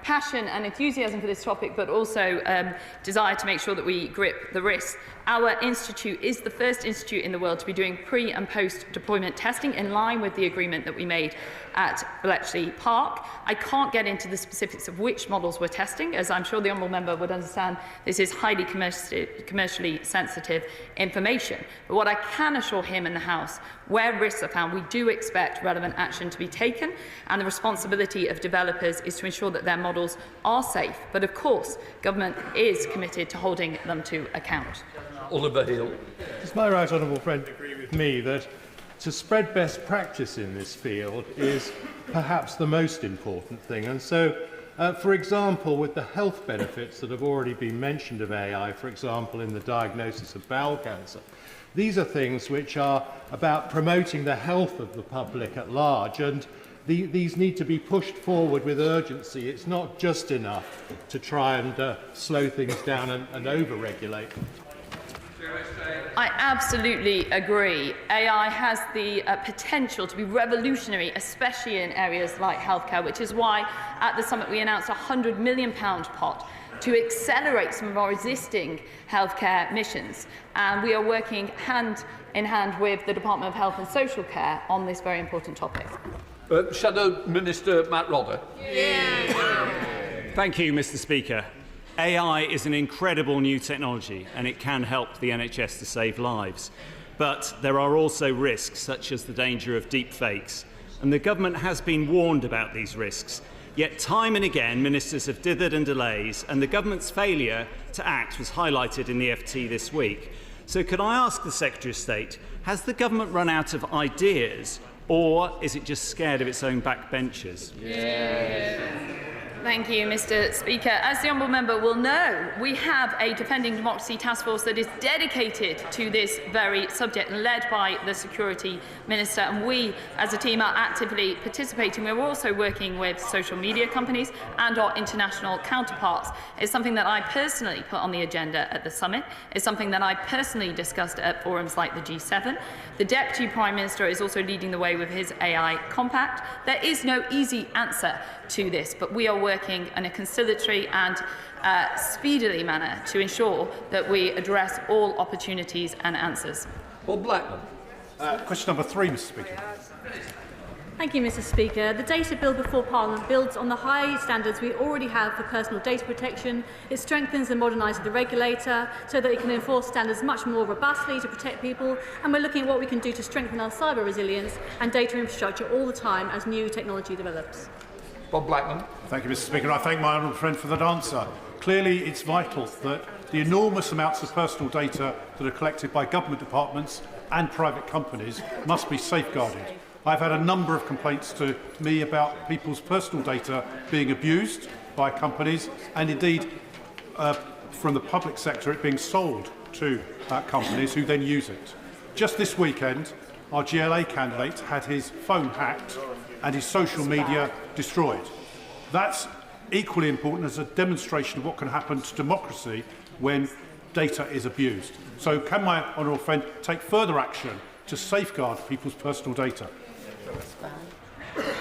passion and enthusiasm for this topic, but also desire to make sure that we grip the risks. Our institute is the first institute in the world to be doing pre- and post-deployment testing in line with the agreement that we made at Bletchley Park. I can't get into the specifics of which models we're testing, as I'm sure the Honourable Member would understand this is highly commercially sensitive information. But what I can assure him and the House, where risks are found, we do expect relevant action to be taken, and the responsibility of developers is to ensure that their models are safe. But of course, government is committed to holding them to account. Oliver Hill. Does my right honourable friend agree with me that to spread best practice in this field is perhaps the most important thing? And so, for example, with the health benefits that have already been mentioned of AI, for example, in the diagnosis of bowel cancer, these are things which are about promoting the health of the public at large, and these need to be pushed forward with urgency. It's not just enough to try and slow things down and over-regulate. I absolutely agree. AI has the potential to be revolutionary, especially in areas like healthcare, which is why at the summit we announced a £100 million pot to accelerate some of our existing healthcare missions. And we are working hand in hand with the Department of Health and Social Care on this very important topic. Shadow Minister Matt Rodder. Thank you, Mr. Speaker. AI is an incredible new technology and it can help the NHS to save lives. But there are also risks, such as the danger of deep fakes. And the government has been warned about these risks. Yet time and again, ministers have dithered and delays, and the government's failure to act was highlighted in the FT this week. So could I ask the Secretary of State, has the government run out of ideas, or is it just scared of its own backbenchers? Thank you, Mr. Speaker. As the Honourable Member will know, we have a Defending Democracy Task Force that is dedicated to this very subject and led by the Security Minister, and we as a team are actively participating. We're also working with social media companies and our international counterparts. It's something that I personally put on the agenda at the summit. It's something that I personally discussed at forums like the G7. The Deputy Prime Minister is also leading the way with his AI compact. There is no easy answer to this, but we are working in a conciliatory and speedily manner to ensure that we address all opportunities and answers. Bob Blackman. Question number 3, Mr. Speaker. Thank you, Mr. Speaker. The data bill before Parliament builds on the high standards we already have for personal data protection. It strengthens and modernises the regulator so that it can enforce standards much more robustly to protect people, and we're looking at what we can do to strengthen our cyber resilience and data infrastructure all the time as new technology develops. Bob Blackman. Thank you, Mr. Speaker. I thank my honourable friend for that answer. Clearly, it's vital that the enormous amounts of personal data that are collected by government departments and private companies must be safeguarded. I've had a number of complaints to me about people's personal data being abused by companies, and indeed from the public sector it being sold to companies who then use it. Just this weekend, our GLA candidate had his phone hacked and his social media destroyed. That's equally important as a demonstration of what can happen to democracy when data is abused. So can my honourable friend take further action to safeguard people's personal data?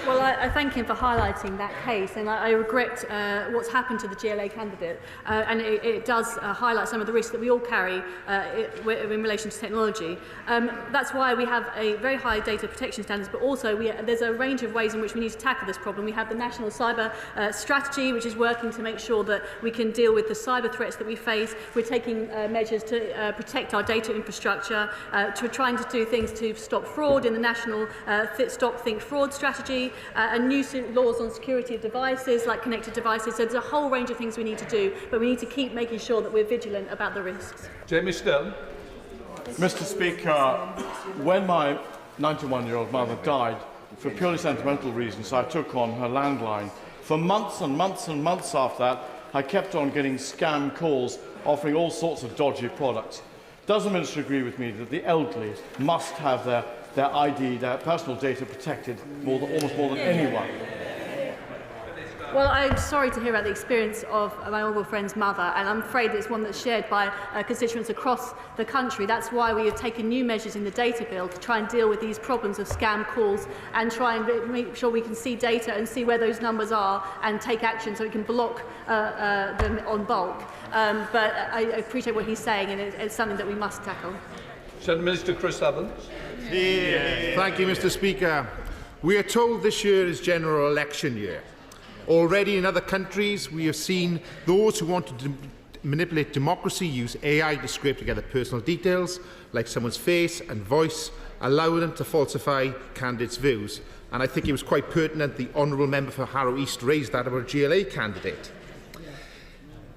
Well, I thank him for highlighting that case, and I regret what's happened to the GLA candidate, and it does highlight some of the risks that we all carry in relation to technology. That's why we have a very high data protection standards, but also there's a range of ways in which we need to tackle this problem. We have the National Cyber Strategy, which is working to make sure that we can deal with the cyber threats that we face. We're taking measures to protect our data infrastructure, to trying to do things to stop fraud in the National Stop Think Fraud Strategy, and new laws on security of devices, like connected devices. So there's a whole range of things we need to do, but we need to keep making sure that we're vigilant about the risks. Jamie Stone. Mr. Speaker, when my 91-year-old mother died, for purely sentimental reasons, I took on her landline. For months and months and months after that, I kept on getting scam calls offering all sorts of dodgy products. Does the Minister agree with me that the elderly must have their ID, their personal data protected almost more than anyone? Well, I'm sorry to hear about the experience of my honourable friend's mother, and I'm afraid it's one that's shared by constituents across the country. That's why we have taken new measures in the data bill to try and deal with these problems of scam calls and try and make sure we can see data and see where those numbers are and take action so we can block them on bulk. But I appreciate what he's saying, and it's something that we must tackle. Senator Minister Chris Evans. Thank you, Mr. Speaker. We are told this year is general election year. Already in other countries, we have seen those who want to manipulate democracy use AI to scrape together personal details, like someone's face and voice, allowing them to falsify candidates' views. And I think it was quite pertinent the Honourable Member for Harrow East raised that about a GLA candidate.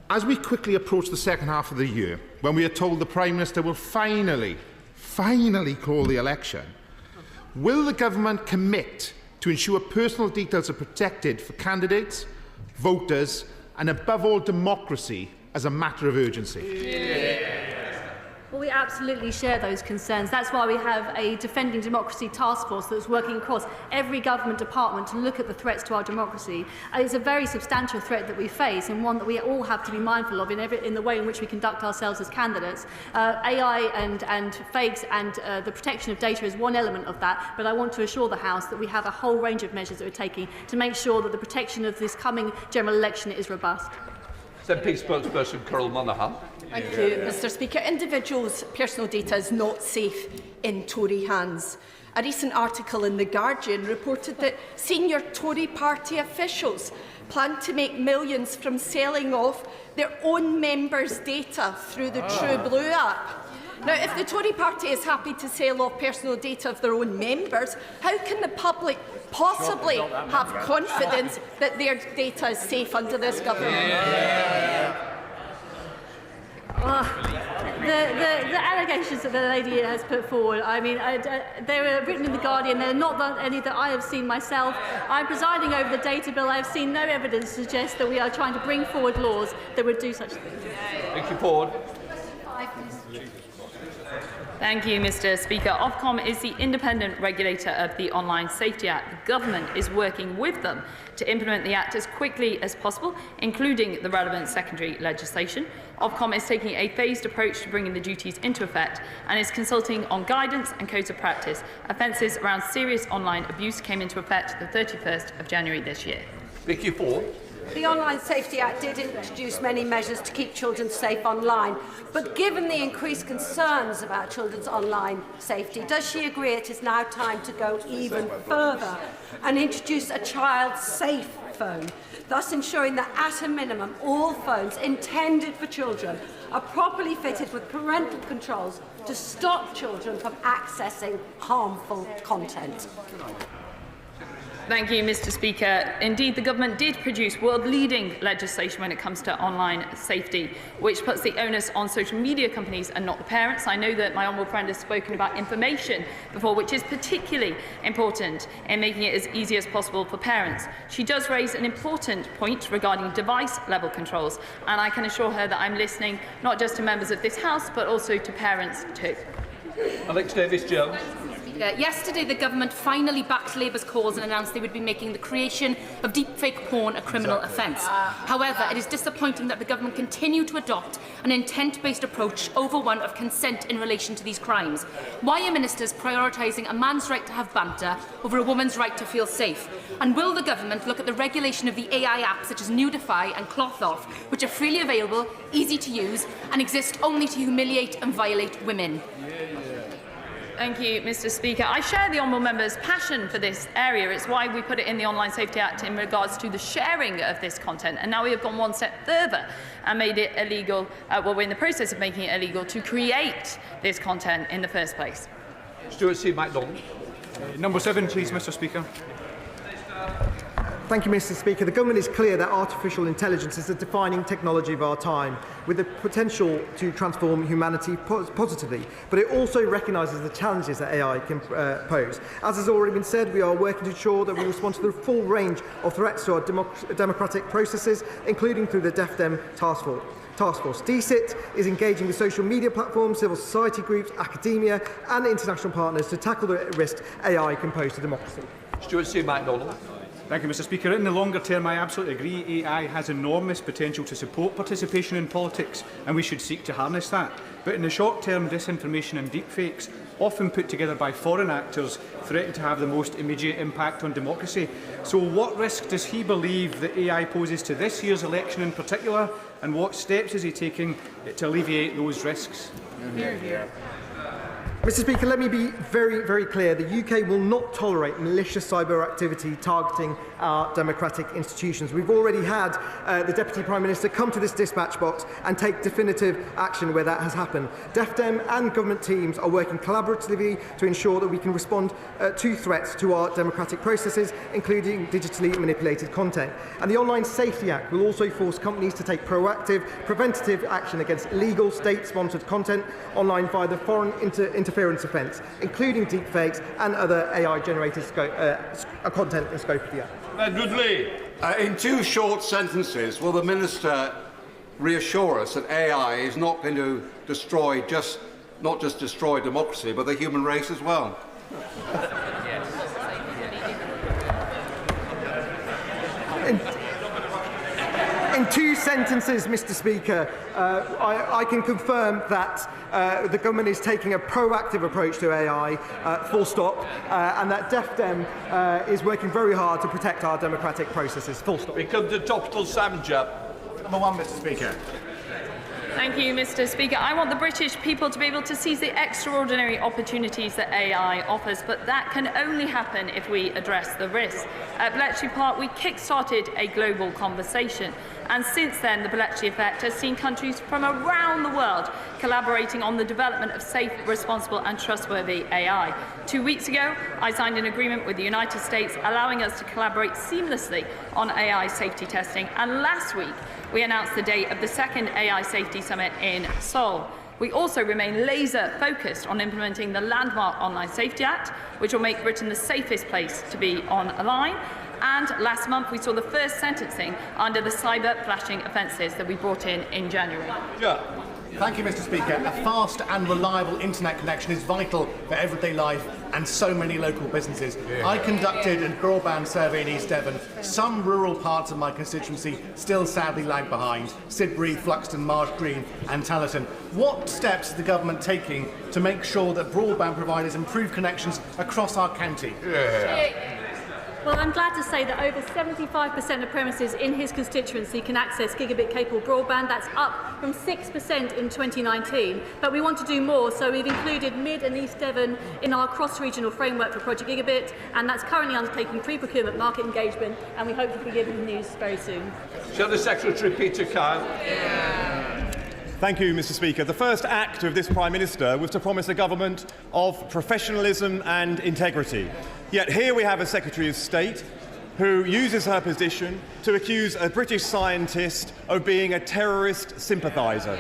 As we quickly approach the second half of the year, when we are told the Prime Minister will finally call the election, will the government commit to ensure personal details are protected for candidates, voters, and above all democracy as a matter of urgency? Well, we absolutely share those concerns. That's why we have a Defending Democracy task force that's working across every government department to look at the threats to our democracy. And it's a very substantial threat that we face, and one that we all have to be mindful of in the way in which we conduct ourselves as candidates. AI and fakes and the protection of data is one element of that, but I want to assure the House that we have a whole range of measures that we're taking to make sure that the protection of this coming general election is robust. SNP spokesperson Carol Monaghan. Thank you, Mr. Speaker. Individuals' personal data is not safe in Tory hands. A recent article in The Guardian reported that senior Tory party officials plan to make millions from selling off their own members' data through the True Blue app. Now, if the Tory party is happy to sell off personal data of their own members, how can the public possibly have confidence that their data is safe under this government? The allegations that the lady has put forward, I mean, they were written in The Guardian. They're not any that I have seen myself. I'm presiding over the data bill. I have seen no evidence to suggest that we are trying to bring forward laws that would do such things. Thank you, Ford. Thank you, Mr. Speaker. Ofcom is the independent regulator of the Online Safety Act. The government is working with them to implement the Act as quickly as possible, including the relevant secondary legislation. Ofcom is taking a phased approach to bringing the duties into effect and is consulting on guidance and codes of practice. Offences around serious online abuse came into effect the 31st of January this year. Vicky Ford. The Online Safety Act did introduce many measures to keep children safe online, but given the increased concerns about children's online safety, does she agree it is now time to go even further and introduce a child-safe phone, thus ensuring that at a minimum all phones intended for children are properly fitted with parental controls to stop children from accessing harmful content? Thank you, Mr. Speaker. Indeed, the government did produce world-leading legislation when it comes to online safety, which puts the onus on social media companies and not the parents. I know that my honourable friend has spoken about information before, which is particularly important in making it as easy as possible for parents. She does raise an important point regarding device-level controls, and I can assure her that I'm listening not just to members of this House, but also to parents too. Alex Davis-Jones. Yesterday, the government finally backed Labour's calls and announced they would be making the creation of deepfake porn a criminal offence. However, it is disappointing that the government continue to adopt an intent-based approach over one of consent in relation to these crimes. Why are ministers prioritising a man's right to have banter over a woman's right to feel safe? And will the government look at the regulation of the AI apps such as Nudify and Cloth Off, which are freely available, easy to use, and exist only to humiliate and violate women? Thank you, Mr. Speaker. I share the honourable member's passion for this area. It's why we put it in the Online Safety Act in regards to the sharing of this content. And now we have gone one step further and made it illegal, we're in the process of making it illegal to create this content in the first place. Stuart C. MacDonald. Number 7, please, Mr. Speaker. Thank you, Mr. Speaker. The government is clear that artificial intelligence is the defining technology of our time, with the potential to transform humanity positively. But it also recognises the challenges that AI can pose. As has already been said, we are working to ensure that we respond to the full range of threats to our democratic processes, including through the DEFDEM task force. DCIT is engaging with social media platforms, civil society groups, academia and international partners to tackle the risk AI can pose to democracy. Stuart C. MacDonald. Thank you, Mr. Speaker. In the longer term, I absolutely agree. AI has enormous potential to support participation in politics, and we should seek to harness that. But in the short term, disinformation and deepfakes, often put together by foreign actors, threaten to have the most immediate impact on democracy. So what risk does he believe that AI poses to this year's election in particular, and what steps is he taking to alleviate those risks? Mr. Speaker, let me be very, very clear. The UK will not tolerate malicious cyber activity targeting our democratic institutions. We've already had the Deputy Prime Minister come to this dispatch box and take definitive action where that has happened. DEFDEM and government teams are working collaboratively to ensure that we can respond to threats to our democratic processes, including digitally manipulated content. And the Online Safety Act will also force companies to take proactive, preventative action against illegal state-sponsored content online via the Foreign Interference Offence, including deepfakes and other AI-generated content in scope of the Act. In 2 short sentences, will the Minister reassure us that AI is not going to destroy not just destroy democracy, but the human race as well? In 2 sentences, Mr. Speaker, I can confirm that the government is taking a proactive approach to AI, full stop, and that DEFDEM is working very hard to protect our democratic processes, full stop. We come to topical Samja. Number 1, Mr. Speaker. Thank you, Mr. Speaker. I want the British people to be able to seize the extraordinary opportunities that AI offers, but that can only happen if we address the risks. At Bletchley Park, we kick-started a global conversation, and since then, the Bletchley Effect has seen countries from around the world collaborating on the development of safe, responsible and trustworthy AI. 2 weeks ago, I signed an agreement with the United States allowing us to collaborate seamlessly on AI safety testing, and last week, we announced the date of the 2nd AI Safety Summit in Seoul. We also remain laser-focused on implementing the landmark Online Safety Act, which will make Britain the safest place to be online. And last month, we saw the first sentencing under the cyber flashing offences that we brought in January. Thank you, Mr. Speaker. A fast and reliable internet connection is vital for everyday life and so many local businesses. I conducted a broadband survey in East Devon. Some rural parts of my constituency still sadly lag behind: Sidbury, Fluxton, Marsh Green and Tallerton. What steps is the government taking to make sure that broadband providers improve connections across our county? Well, I'm glad to say that over 75% of premises in his constituency can access gigabit-capable broadband. That's up from 6% in 2019. But we want to do more, so we've included Mid and East Devon in our cross-regional framework for Project Gigabit, and that's currently undertaking pre-procurement market engagement, and we hope to be giving news very soon. Shall the Secretary Peter Kyle? Thank you, Mr. Speaker. The first act of this Prime Minister was to promise a government of professionalism and integrity. Yet here we have a Secretary of State who uses her position to accuse a British scientist of being a terrorist sympathiser.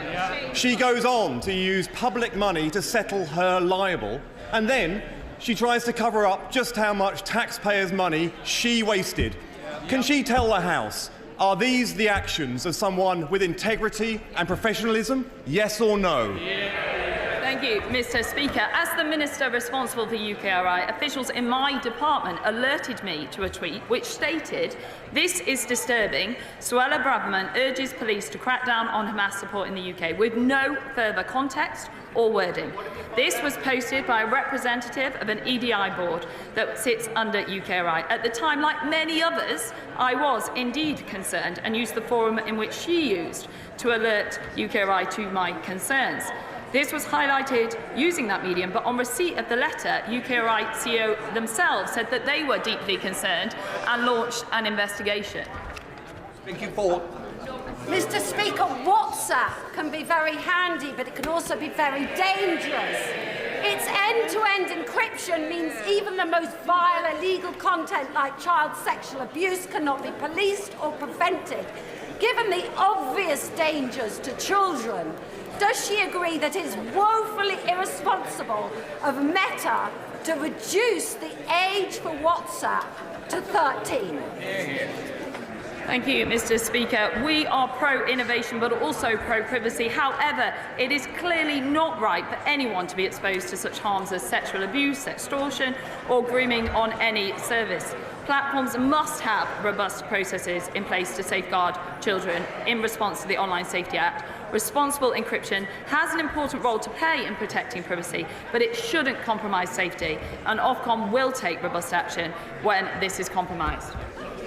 She goes on to use public money to settle her libel, and then she tries to cover up just how much taxpayers' money she wasted. Can she tell the House, are these the actions of someone with integrity and professionalism? Yes or no? Thank you, Mr. Speaker. As the Minister responsible for UKRI, officials in my department alerted me to a tweet which stated, "This is disturbing. Suella Braverman urges police to crack down on Hamas support in the UK," with no further context or wording. This was posted by a representative of an EDI board that sits under UKRI. At the time, like many others, I was indeed concerned and used the forum in which she used to alert UKRI to my concerns. This was highlighted using that medium, but on receipt of the letter, UKRI CEO themselves said that they were deeply concerned and launched an investigation. Thank you, Ford. Mr. Speaker, WhatsApp can be very handy, but it can also be very dangerous. Its end-to-end encryption means even the most vile illegal content like child sexual abuse cannot be policed or prevented. Given the obvious dangers to children, does she agree that it is woefully irresponsible of Meta to reduce the age for WhatsApp to 13? Thank you, Mr. Speaker. We are pro-innovation but also pro-privacy. However, it is clearly not right for anyone to be exposed to such harms as sexual abuse, extortion or grooming on any service. Platforms must have robust processes in place to safeguard children in response to the Online Safety Act. Responsible encryption has an important role to play in protecting privacy, but it shouldn't compromise safety, and Ofcom will take robust action when this is compromised.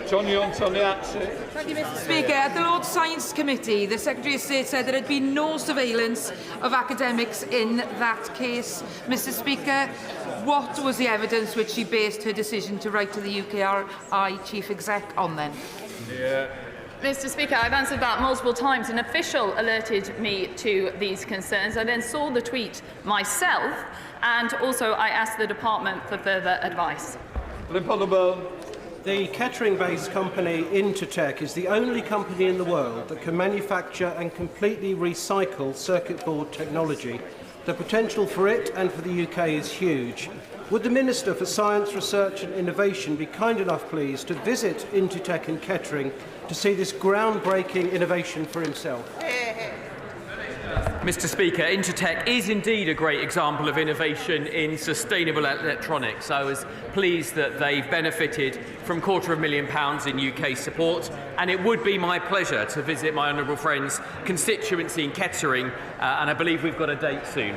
Thank you, Mr. Speaker. At the Lord Science Committee, the Secretary of State said there had been no surveillance of academics in that case. Mr. Speaker, what was the evidence which she based her decision to write to the UKRI Chief Exec on then? Mr. Speaker, I've answered that multiple times. An official alerted me to these concerns. I then saw the tweet myself, and also I asked the department for further advice. The Kettering-based company Intertech is the only company in the world that can manufacture and completely recycle circuit board technology. The potential for it and for the UK is huge. Would the Minister for Science, Research and Innovation be kind enough, please, to visit Intertech in Kettering to see this groundbreaking innovation for himself? Mr. Speaker, Intertech is indeed a great example of innovation in sustainable electronics. I was pleased that they've benefited from £250,000 in UK support, and it would be my pleasure to visit my honourable friend's constituency in Kettering, and I believe we've got a date soon.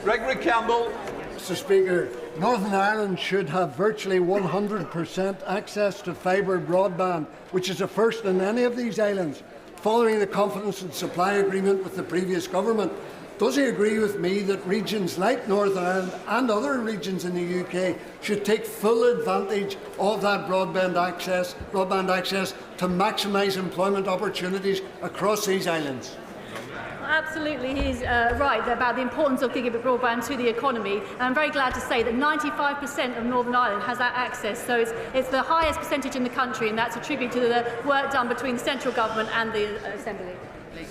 Gregory Campbell. Mr. Speaker, Northern Ireland should have virtually 100% access to fibre broadband, which is a first in any of these islands, following the confidence and supply agreement with the previous government. Does he agree with me that regions like Northern Ireland and other regions in the UK should take full advantage of that broadband access to maximise employment opportunities across these islands? Absolutely, he's right about the importance of gigabit broadband to the economy. And I'm very glad to say that 95% of Northern Ireland has that access. So it's the highest percentage in the country, and that's a tribute to the work done between the central government and the Assembly.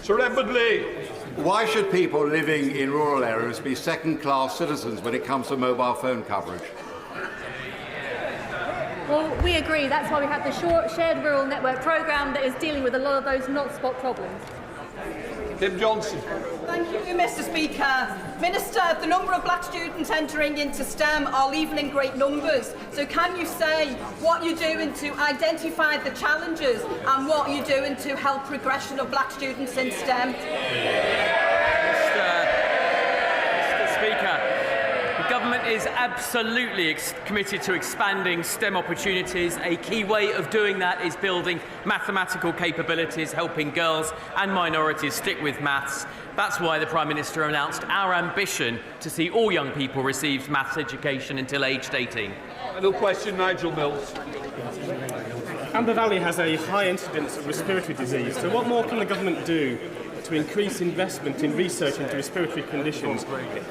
Sir Edmundley. Why should people living in rural areas be second-class citizens when it comes to mobile phone coverage? Well, we agree. That's why we have the Shared Rural Network programme that is dealing with a lot of those not-spot problems. Tim Johnson. Thank you, Mr. Speaker. Minister, the number of black students entering into STEM are even in great numbers. So can you say what you're doing to identify the challenges and what you're doing to help progression of black students in STEM? Mr. Speaker, the government is absolutely committed to expanding STEM opportunities. A key way of doing that is building mathematical capabilities, helping girls and minorities stick with maths. That's why the Prime Minister announced our ambition to see all young people receive maths education until aged 18. Final question, Nigel Mills. Amber Valley has a high incidence of respiratory disease, so what more can the government do to increase investment in research into respiratory conditions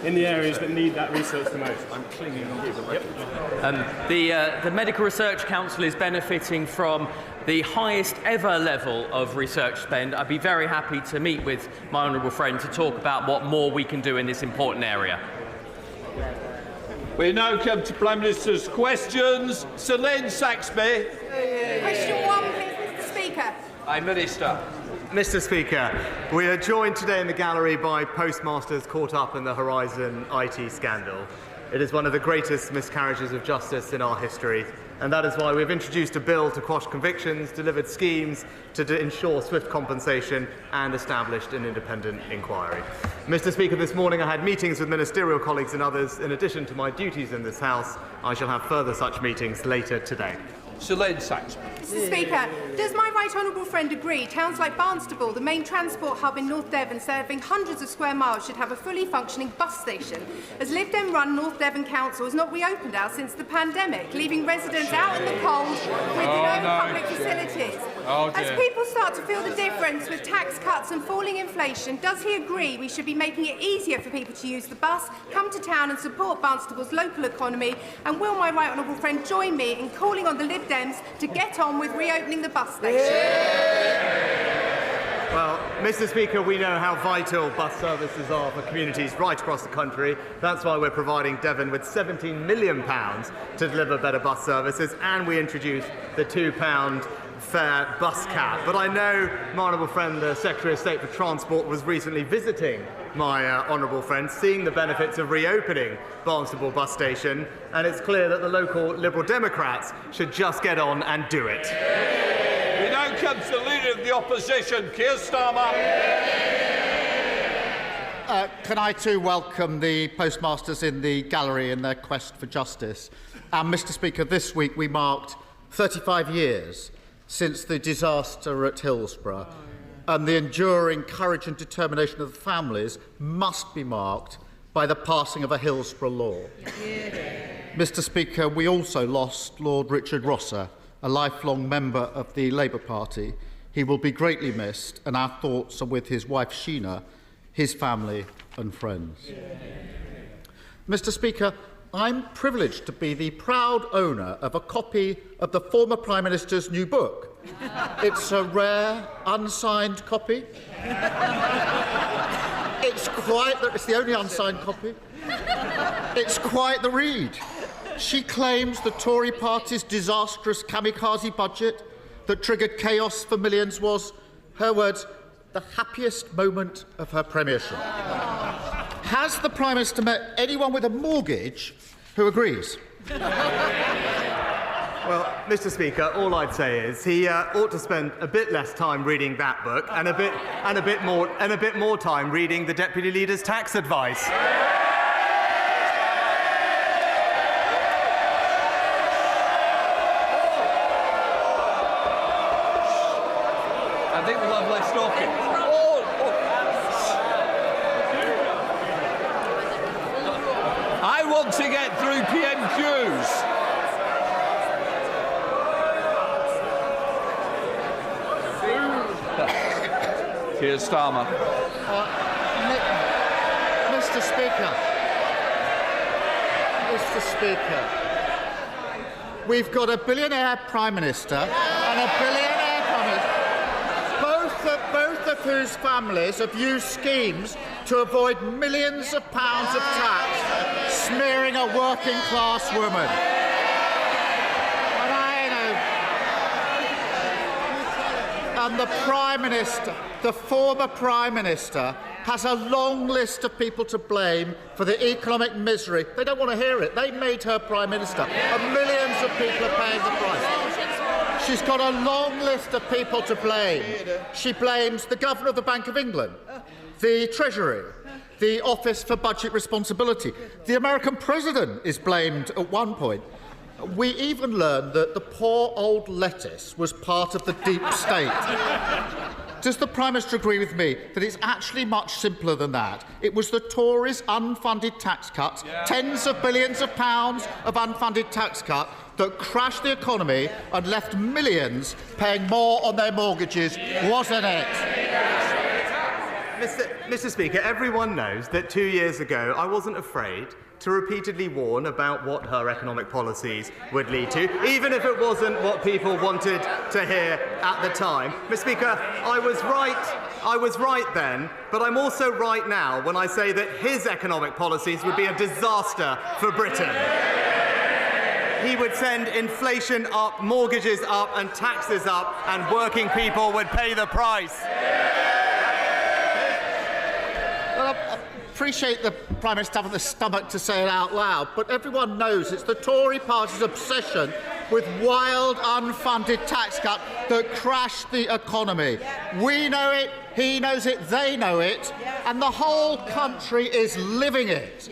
in the areas that need that research the most? I'm clinging on you. The Medical Research Council is benefiting from the highest ever level of research spend. I'd be very happy to meet with my honourable friend to talk about what more we can do in this important area. We now come to Prime Minister's questions. Sir Len Saxby. Question 1, please, Mr. Speaker. Prime Minister. Mr. Speaker, we are joined today in the gallery by postmasters caught up in the Horizon IT scandal. It is one of the greatest miscarriages of justice in our history, and that is why we've introduced a bill to quash convictions, delivered schemes to ensure swift compensation, and established an independent inquiry. Mr. Speaker, this morning I had meetings with ministerial colleagues and others. In addition to my duties in this House, I shall have further such meetings later today. Sir Len Saxby. Mr. Speaker, does my right honourable friend agree towns like Barnstaple, the main transport hub in North Devon serving hundreds of square miles, should have a fully functioning bus station, as Lib Dem run North Devon Council has not reopened now since the pandemic, leaving residents out in the cold with no public facilities? As people start to feel the difference with tax cuts and falling inflation, does he agree we should be making it easier for people to use the bus, come to town and support Barnstable's local economy? And will my right honourable friend join me in calling on the Lib Dems to get on with reopening the bus station? Well, Mr. Speaker, we know how vital bus services are for communities right across the country. That's why we're providing Devon with £17 million to deliver better bus services, and we introduced the £2 fare bus cap, but I know my honourable friend, the Secretary of State for Transport, was recently visiting my honourable friend, seeing the benefits of reopening Barnstaple bus station, and it's clear that the local Liberal Democrats should just get on and do it. We now come to the Leader of the Opposition, Keir Starmer. Can I too welcome the postmasters in the gallery in their quest for justice. And Mr. Speaker, this week we marked 35 years since the disaster at Hillsborough, and the enduring courage and determination of the families must be marked by the passing of a Hillsborough law. Mr. Speaker, we also lost Lord Richard Rosser, a lifelong member of the Labour Party. He will be greatly missed, and our thoughts are with his wife Sheena, his family and friends. Mr. Speaker, I'm privileged to be the proud owner of a copy of the former Prime Minister's new book. It's a rare, unsigned copy. It's the only unsigned copy. It's quite the read. She claims the Tory party's disastrous kamikaze budget that triggered chaos for millions was, her words, the happiest moment of her premiership. Has the Prime Minister met anyone with a mortgage who agrees? Well, Mr. Speaker, all I'd say is he ought to spend a bit less time reading that book and a bit more time reading the Deputy Leader's tax advice. I think we'll have less talking. I want to get through PMQs. Keir Starmer. Mr. Speaker, we've got a billionaire Prime Minister and a billionaire Prime Minister, both of whose families have used schemes to avoid millions of pounds of tax, smearing a working-class woman. And the Prime Minister, the former Prime Minister, has a long list of people to blame for the economic misery. They don't want to hear it. They made her Prime Minister, and millions of people are paying the price. She's got a long list of people to blame. She blames the Governor of the Bank of England, the Treasury, the Office for Budget Responsibility. The American President is blamed at one point. We even learned that the poor old lettuce was part of the deep state. Does the Prime Minister agree with me that it's actually much simpler than that? It was the Tories' unfunded tax cuts, tens of billions of pounds of unfunded tax cut, that crashed the economy and left millions paying more on their mortgages, wasn't it? Mr. Speaker, everyone knows that 2 years ago I wasn't afraid to repeatedly warn about what her economic policies would lead to, even if it wasn't what people wanted to hear at the time. Mr. Speaker, I was right then, but I'm also right now when I say that his economic policies would be a disaster for Britain. He would send inflation up, mortgages up and taxes up, and working people would pay the price. Well, I appreciate the Prime Minister having the stomach to say it out loud, but everyone knows it's the Tory party's obsession with wild, unfunded tax cut that crashed the economy. We know it, he knows it, they know it, and the whole country is living it.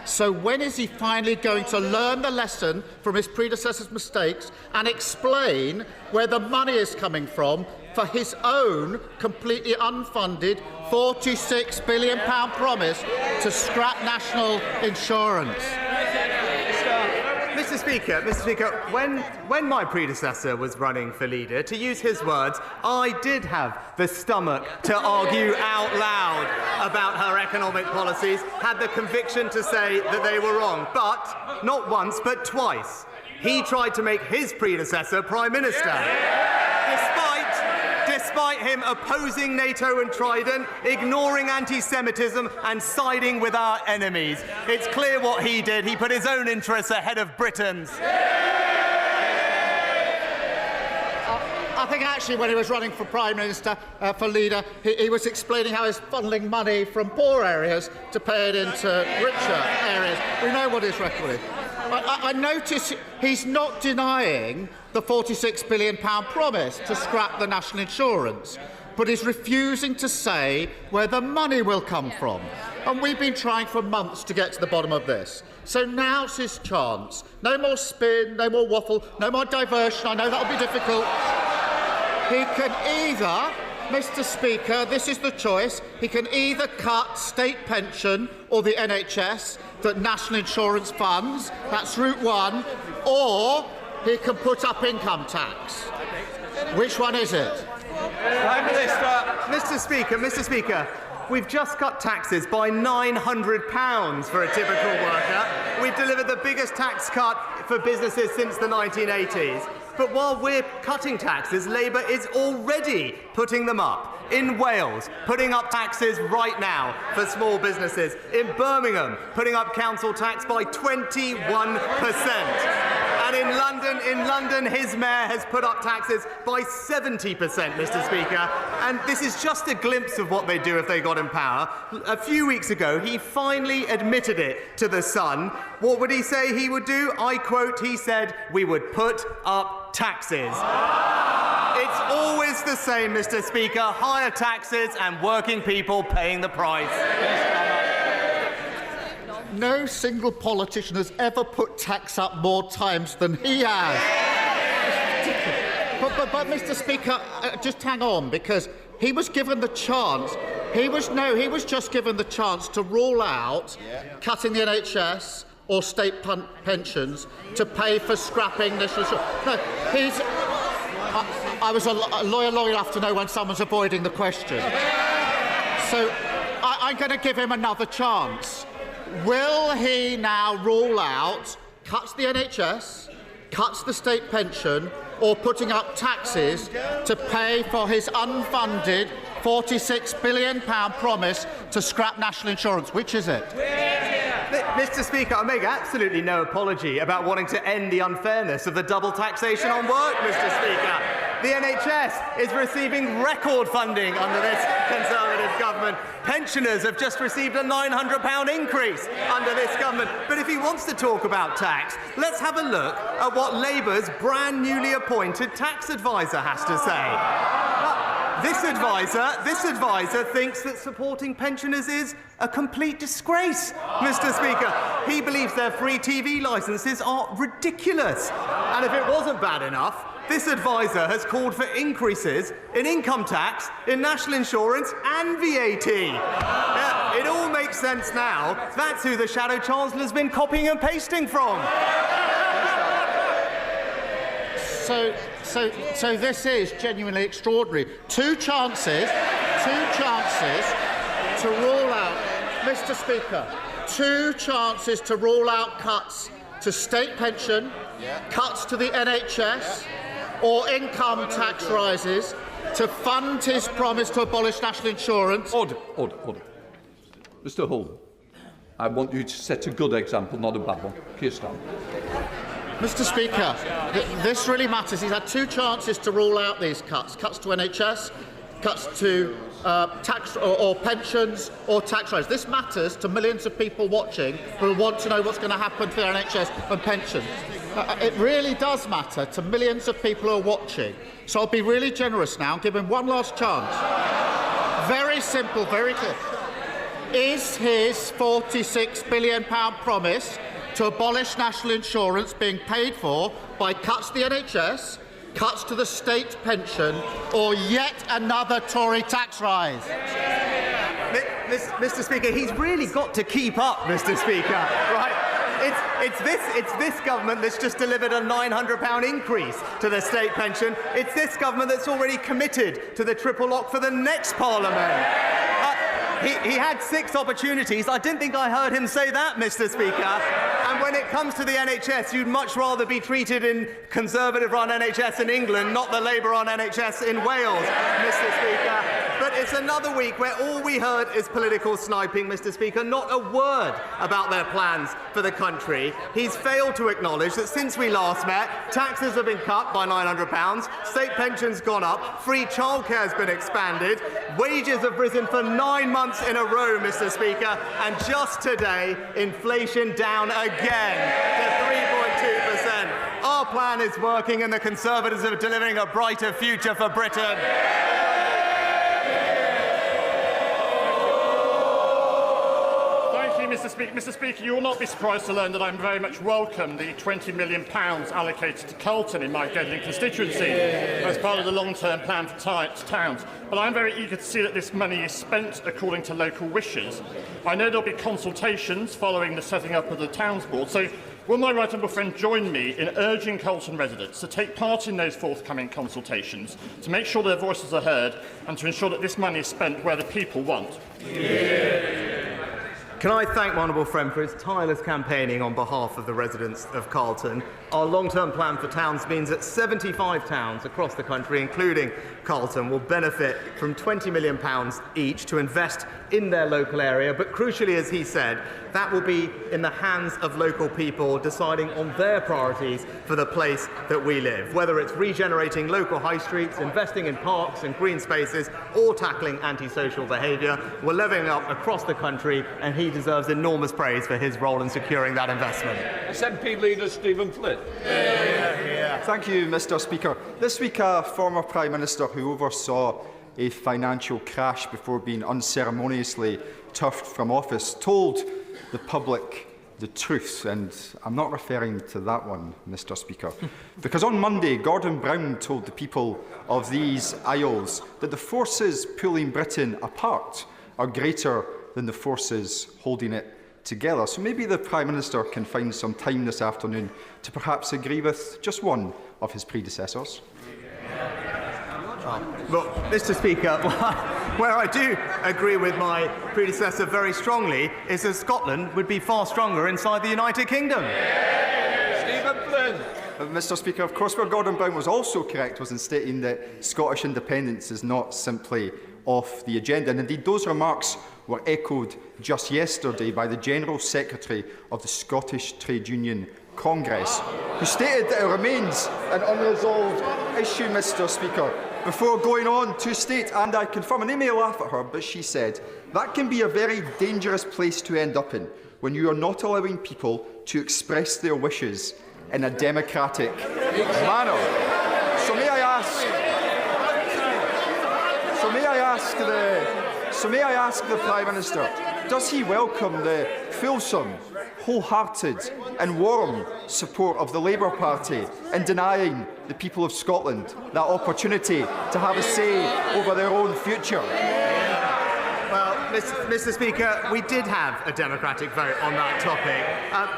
So when is he finally going to learn the lesson from his predecessor's mistakes and explain where the money is coming from for his own completely unfunded £46 billion promise to scrap national insurance? Mr. Speaker, when my predecessor was running for leader, to use his words, I did have the stomach to argue out loud about her economic policies, had the conviction to say that they were wrong. But, not once, but twice, he tried to make his predecessor Prime Minister. Despite him opposing NATO and Trident, ignoring anti-Semitism and siding with our enemies. It's clear what he did. He put his own interests ahead of Britain's. I think actually when he was running for Prime Minister, for leader, he was explaining how he's funneling money from poor areas to pay it into richer areas. We know what his record is. I notice he's not denying the £46 billion promise to scrap the national insurance, but is refusing to say where the money will come from. And we've been trying for months to get to the bottom of this. So now's his chance. No more spin, no more waffle, no more diversion. I know that'll be difficult. He can either, Mr. Speaker, this is the choice, he can either cut state pension or the NHS that national insurance funds, that's route one, or he can put up income tax. Which one is it? Prime Minister. Mr. Speaker, we've just cut taxes by £900 for a typical worker. We've delivered the biggest tax cut for businesses since the 1980s. But while we're cutting taxes, Labour is already putting them up. In Wales, putting up taxes right now for small businesses. In Birmingham, putting up council tax by 21%. And in London, his mayor has put up taxes by 70%, Mr. Speaker. And this is just a glimpse of what they'd do if they got in power. A few weeks ago, he finally admitted it to The Sun. What would he say he would do? I quote, he said, "We would put up taxes." It's always the same, Mr. Speaker. Higher taxes and working people paying the price. No single politician has ever put tax up more times than he has. But Mr. Speaker, just hang on, because he was given the chance. He was just given the chance to rule out cutting the NHS or state pensions to pay for scrapping national insurance. No, I was a lawyer long enough to know when someone's avoiding the question. So I'm going to give him another chance. Will he now rule out cuts the NHS, cuts the state pension, or putting up taxes to pay for his unfunded £46 billion promise to scrap national insurance? Which is it? Mr. Speaker, I make absolutely no apology about wanting to end the unfairness of the double taxation on work, Mr. Speaker. The NHS is receiving record funding under this Conservative government. Pensioners have just received a £900 increase under this government. But if he wants to talk about tax, let's have a look at what Labour's brand newly appointed tax advisor has to say. This advisor thinks that supporting pensioners is a complete disgrace, Mr. Speaker. He believes their free TV licences are ridiculous. And if it wasn't bad enough, this advisor has called for increases in income tax, in national insurance and VAT. It all makes sense now. That's who the Shadow Chancellor's been copying and pasting from. So this is genuinely extraordinary. Two chances to rule out, Mr. Speaker, two chances to rule out cuts to state pension, cuts to the NHS, or income tax rises to fund his promise to abolish national insurance. Order. Mr. Hull, I want you to set a good example, not a bad one. Keir Starmer. Mr. Speaker, this really matters. He's had two chances to rule out these cuts to NHS, cuts to tax or pensions or tax rise. This matters to millions of people watching who want to know what's going to happen to their NHS and pensions. It really does matter to millions of people who are watching. So I'll be really generous now and give him one last chance. Very simple, very clear. Is his £46 billion promise to abolish national insurance being paid for by cuts to the NHS, cuts to the state pension, or yet another Tory tax rise? Mr. Speaker, he's really got to keep up, Mr. Speaker, right? It's this government that's just delivered a £900 increase to the state pension. It's this government that's already committed to the triple lock for the next Parliament. He had 6 opportunities. I didn't think I heard him say that, Mr. Speaker. And when it comes to the NHS, you'd much rather be treated in Conservative-run NHS in England, not the Labour-run NHS in Wales, Mr. Speaker. But it's another week where all we heard is political sniping, Mr. Speaker, not a word about their plans for the country. He's failed to acknowledge that since we last met, taxes have been cut by £900, state pensions gone up, free childcare has been expanded, wages have risen for 9 months in a row, Mr. Speaker, and just today, inflation down again to 3.2%. Our plan is working and the Conservatives are delivering a brighter future for Britain. Mr. Speaker, you will not be surprised to learn that I very much welcome the £20 million allocated to Carlton in my Gedling constituency as part of the long-term plan for towns. But I'm very eager to see that this money is spent according to local wishes. I know there will be consultations following the setting up of the Towns Board, so will my right honourable friend join me in urging Carlton residents to take part in those forthcoming consultations, to make sure their voices are heard and to ensure that this money is spent where the people want? Can I thank my honourable friend for his tireless campaigning on behalf of the residents of Carlton. Our long-term plan for towns means that 75 towns across the country, including Carlton, will benefit from £20 million each to invest in their local area. But crucially, as he said, that will be in the hands of local people deciding on their priorities for the place that we live, whether it's regenerating local high streets, investing in parks and green spaces, or tackling antisocial behaviour. We're levelling up across the country, and he deserves enormous praise for his role in securing that investment. SNP leader Stephen Flynn. Thank you, Mr. Speaker. This week, a former Prime Minister who oversaw a financial crash before being unceremoniously turfed from office told the public the truth, and I'm not referring to that one, Mr. Speaker, because on Monday, Gordon Brown told the people of these Isles that the forces pulling Britain apart are greater than the forces holding it together. So maybe the Prime Minister can find some time this afternoon to perhaps agree with just one of his predecessors. Well, Mr. Speaker, where I do agree with my predecessor very strongly is that Scotland would be far stronger inside the United Kingdom. Stephen Flynn. Mr. Speaker, of course, where Gordon Brown was also correct was in stating that Scottish independence is not simply off the agenda. And indeed, those remarks were echoed just yesterday by the General Secretary of the Scottish Trade Union Congress, who stated that it remains an unresolved issue, Mr. Speaker, before going on to state, and I confirm, and they may laugh at her, but she said, that can be a very dangerous place to end up in when you are not allowing people to express their wishes in a democratic manner. So may I ask the Prime Minister, does he welcome the fulsome, wholehearted and warm support of the Labour Party in denying the people of Scotland that opportunity to have a say over their own future? Well, Mr. Speaker, we did have a democratic vote on that topic,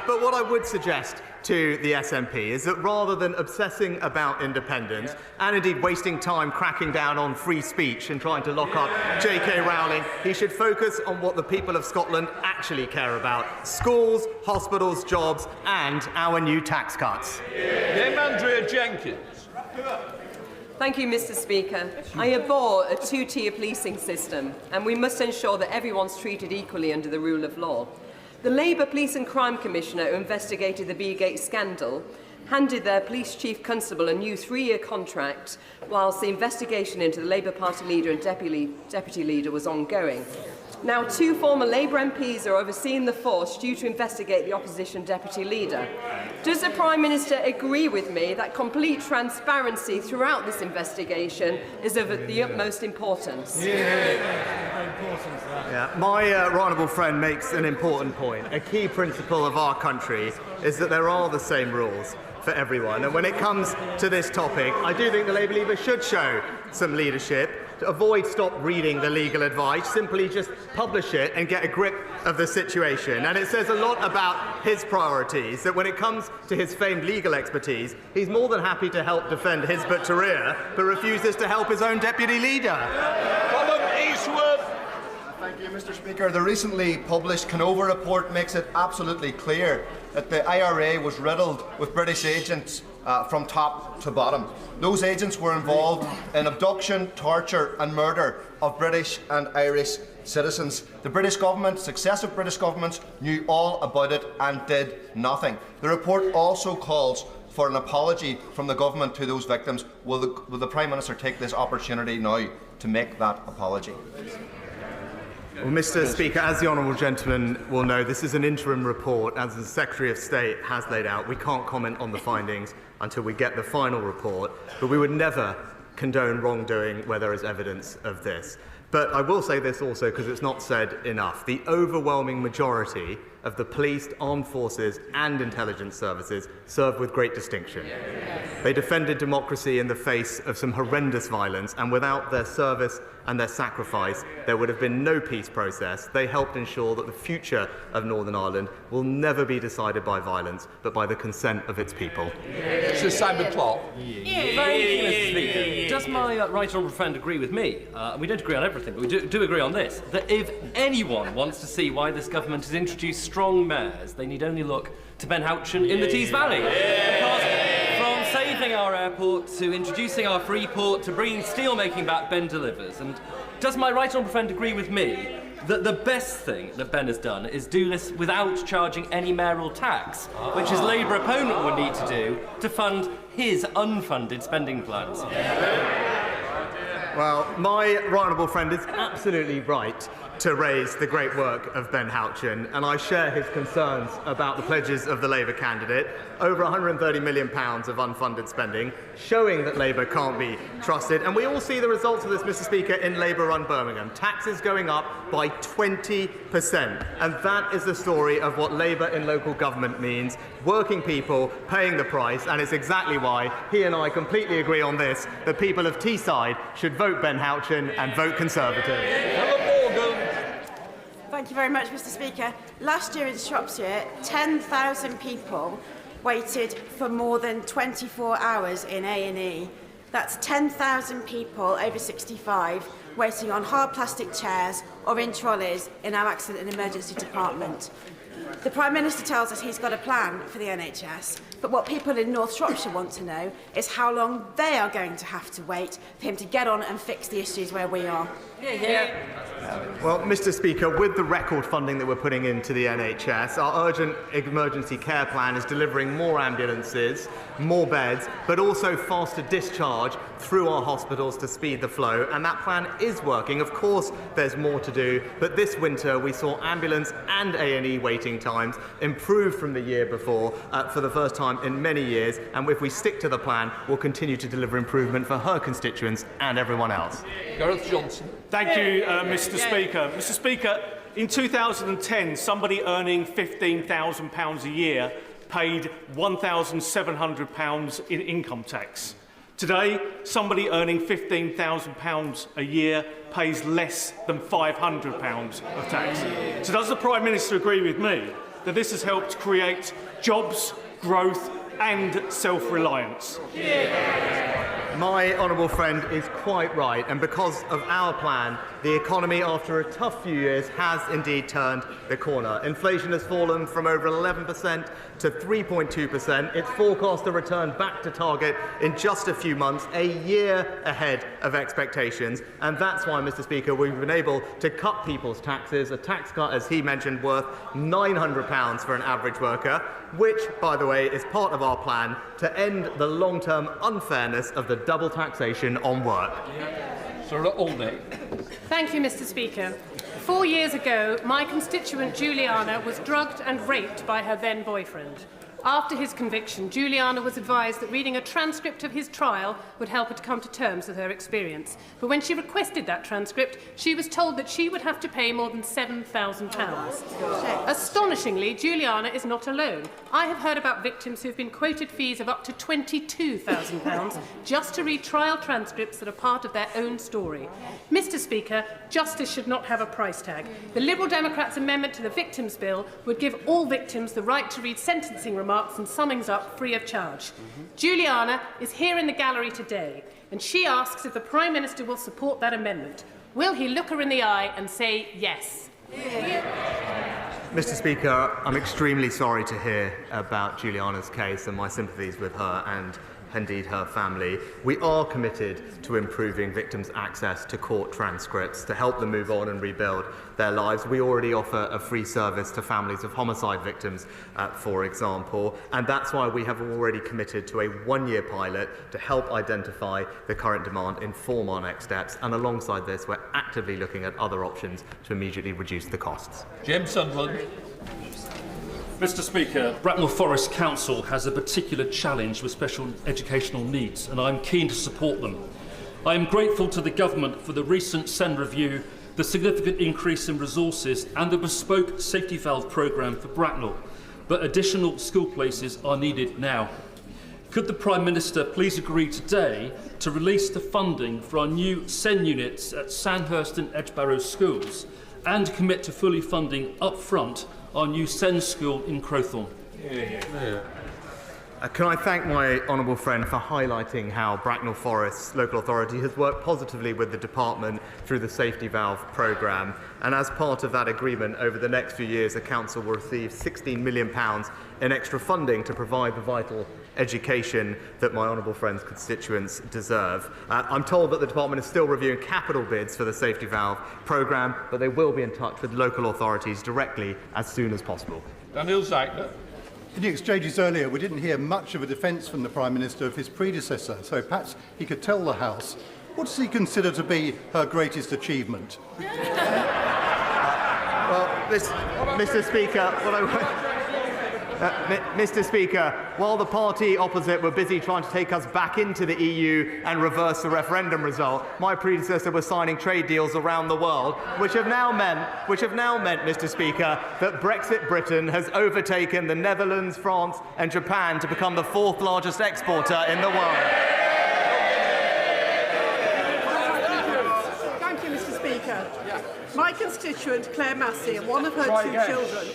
but what I would suggest to the SNP is that rather than obsessing about independence and indeed wasting time cracking down on free speech and trying to lock up J.K. Rowling, he should focus on what the people of Scotland actually care about: schools, hospitals, jobs and our new tax cuts. Dame Andrea Jenkins. Thank you, Mr. Speaker. I abhor a two-tier policing system, and we must ensure that everyone's treated equally under the rule of law. The Labour Police and Crime Commissioner who investigated the Beergate scandal handed their police chief constable a new 3-year contract whilst the investigation into the Labour Party leader and deputy leader was ongoing. Now, 2 former Labour MPs are overseeing the force due to investigate the opposition deputy leader. Does the Prime Minister agree with me that complete transparency throughout this investigation is of the utmost importance? Yeah, my right honourable friend makes an important point. A key principle of our country is that there are the same rules for everyone. And when it comes to this topic, I do think the Labour leader should show some leadership. To avoid stop reading the legal advice, simply just publish it and get a grip of the situation. And it says a lot about his priorities, that when it comes to his famed legal expertise, he's more than happy to help defend Hizbut Tahrir, but refuses to help his own deputy leader. Thank you, Mr. Speaker. The recently published Canova report makes it absolutely clear that the IRA was riddled with British agents from top to bottom. Those agents were involved in abduction, torture and murder of British and Irish citizens. The British government, successive British governments, knew all about it and did nothing. The report also calls for an apology from the government to those victims. Will the Prime Minister take this opportunity now to make that apology? Well, Mr. Speaker, as the honourable gentleman will know, this is an interim report. As the Secretary of State has laid out, we can't comment on the findings until we get the final report, but we would never condone wrongdoing where there is evidence of this. But I will say this also, because it's not said enough. The overwhelming majority of the police, armed forces and intelligence services served with great distinction. They defended democracy in the face of some horrendous violence, and without their service and their sacrifice, there would have been no peace process. They helped ensure that the future of Northern Ireland will never be decided by violence, but by the consent of its people. Sir Simon Clark. Thank you, Mr. Speaker. Does my right honourable friend agree with me? We don't agree on everything, but we do agree on this, that if anyone wants to see why this government has introduced strong mayors, they need only look to Ben Houchen in the Tees Valley. Because from saving our airport to introducing our free port to bringing steelmaking back, Ben delivers. And does my right honourable friend agree with me that the best thing that Ben has done is do this without charging any mayoral tax, which his Labour opponent would need to do to fund his unfunded spending plans? Well, my right honourable friend is absolutely right to raise the great work of Ben Houchen, and I share his concerns about the pledges of the Labour candidate. Over £130 million of unfunded spending, showing that Labour can't be trusted. And we all see the results of this, Mr. Speaker, in Labour-run Birmingham. Taxes going up by 20%. And that is the story of what Labour in local government means. Working people paying the price, and it's exactly why he and I completely agree on this. The people of Teesside should vote Ben Houchen and vote Conservative. Thank you very much, Mr. Speaker. Last year in Shropshire, 10,000 people waited for more than 24 hours in A&E. That's 10,000 people over 65 waiting on hard plastic chairs or in trolleys in our accident and emergency department. The Prime Minister tells us he's got a plan for the NHS, but what people in North Shropshire want to know is how long they are going to have to wait for him to get on and fix the issues where we are. Well, Mr. Speaker, with the record funding that we're putting into the NHS, our urgent emergency care plan is delivering more ambulances, more beds, but also faster discharge through our hospitals to speed the flow, and that plan is working. Of course, there's more to do, but this winter we saw ambulance and A&E waiting times improve from the year before for the first time in many years, and if we stick to the plan, we'll continue to deliver improvement for her constituents and everyone else. Gareth Johnson. Thank you, Mr. Speaker. Mr. Speaker, in 2010, somebody earning £15,000 a year paid £1,700 in income tax. Today, somebody earning £15,000 a year pays less than £500 of tax. So does the Prime Minister agree with me that this has helped create jobs, growth and self-reliance? My honourable friend is quite right, and because of our plan, the economy, after a tough few years, has indeed turned the corner. Inflation has fallen from over 11% to 3.2%. It's forecast to return back to target in just a few months, a year ahead of expectations. And that's why, Mr. Speaker, we've been able to cut people's taxes, a tax cut, as he mentioned, worth £900 for an average worker, which, by the way, is part of our plan to end the long-term unfairness of the double taxation on work. Thank you, Mr. Speaker. 4 years ago, my constituent Juliana was drugged and raped by her then boyfriend. After his conviction, Juliana was advised that reading a transcript of his trial would help her to come to terms with her experience. But when she requested that transcript, she was told that she would have to pay more than £7,000. Astonishingly, Juliana is not alone. I have heard about victims who have been quoted fees of up to £22,000 just to read trial transcripts that are part of their own story. Mr. Speaker, justice should not have a price tag. The Liberal Democrats' amendment to the Victims' Bill would give all victims the right to read sentencing remarks and summings up free of charge. Juliana is here in the gallery today, and she asks if the Prime Minister will support that amendment. Will he look her in the eye and say yes? Mr. Speaker, I'm extremely sorry to hear about Juliana's case, and my sympathies with her and indeed her family. We are committed to improving victims' access to court transcripts to help them move on and rebuild their lives. We already offer a free service to families of homicide victims, for example, and that's why we have already committed to a one-year pilot to help identify the current demand, inform our next steps, and alongside this, we're actively looking at other options to immediately reduce the costs. James Sunderland. Mr. Speaker, Bracknell Forest Council has a particular challenge with special educational needs, and I'm keen to support them. I am grateful to the Government for the recent SEN review, the significant increase in resources and the bespoke safety valve programme for Bracknell, but additional school places are needed now. Could the Prime Minister please agree today to release the funding for our new SEN units at Sandhurst and Edgebarrow schools and commit to fully funding up front our new SEN school in Crowthorne? Can I thank my honourable friend for highlighting how Bracknell Forest Local Authority has worked positively with the department through the Safety Valve programme, and as part of that agreement over the next few years the council will receive £16 million in extra funding to provide the vital education that my honourable friend's constituents deserve. I'm told that the department is still reviewing capital bids for the Safety Valve programme, but they will be in touch with local authorities directly as soon as possible. Daniel Zagner. In the exchanges earlier, we didn't hear much of a defence from the Prime Minister of his predecessor, so perhaps he could tell the House, what does he consider to be her greatest achievement? Mr. Speaker, Mr. Speaker, while the party opposite were busy trying to take us back into the EU and reverse the referendum result, my predecessor was signing trade deals around the world, which have now meant, Mr. Speaker, that Brexit Britain has overtaken the Netherlands, France and Japan to become the fourth largest exporter in the world. Thank you, Mr. Speaker. My constituent, Claire Massey, and one of her two children